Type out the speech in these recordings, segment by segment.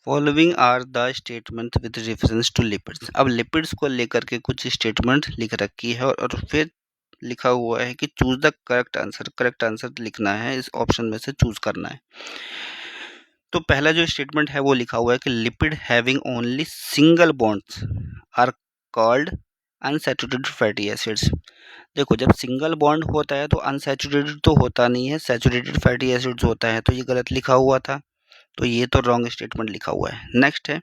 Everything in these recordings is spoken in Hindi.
Following are the statement with reference to lipids. अब लिपिड्स को लेकर के कुछ स्टेटमेंट लिख रखी है और फिर लिखा हुआ है कि चूज द करेक्ट आंसर लिखना है, इस ऑप्शन में से चूज करना है। तो पहला जो स्टेटमेंट है वो लिखा हुआ है कि lipid having only single bonds are called unsaturated fatty acids. देखो, जब सिंगल बॉन्ड होता है तो अनसैचुरेटेड तो होता नहीं है, सैचुरेटेड फैटी एसिड्स होता है, तो ये गलत लिखा हुआ था, तो ये तो रॉन्ग स्टेटमेंट लिखा हुआ है। नेक्स्ट है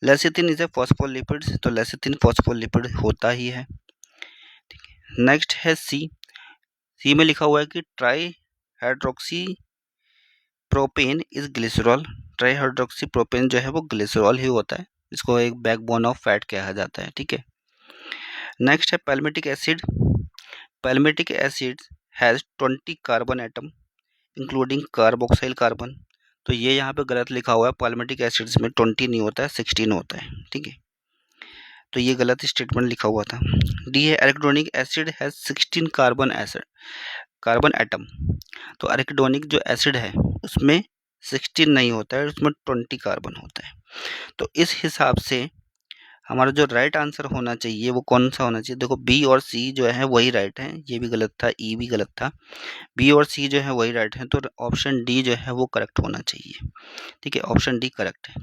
लेसिथिन इज ए फॉस्फोलिपिड्स, तो लेसिथिन फॉस्फोलिपिड होता ही है। नेक्स्ट है सी में लिखा हुआ है कि try hydroxy propane is glycerol. Try hydroxy propane जो है वो ग्लिसरॉल ही होता है, इसको एक बैकबोन ऑफ फैट कहा जाता है, ठीक है। नेक्स्ट है palmitic acid. Palmitic acid has 20 carbon atom including carboxyl carbon, तो ये यहाँ पे गलत लिखा हुआ है, पैल्मेटिक एसिड्स में 20 नहीं होता है, 16 होता है, ठीक है, तो ये गलत स्टेटमेंट लिखा हुआ था। डी है arachidonic acid has 16 carbon atom, तो एराकिडोनिक जो एसिड है उसमें 16 नहीं होता है, उसमें 20 कार्बन होता है। तो इस हिसाब से हमारा जो राइट आंसर होना चाहिए वो कौन सा होना चाहिए? देखो, बी और सी जो है वही राइट है, ये भी गलत था, ई भी गलत था, बी और सी जो है वही राइट है, तो ऑप्शन डी जो है वो करेक्ट होना चाहिए, ठीक है, ऑप्शन डी करेक्ट है।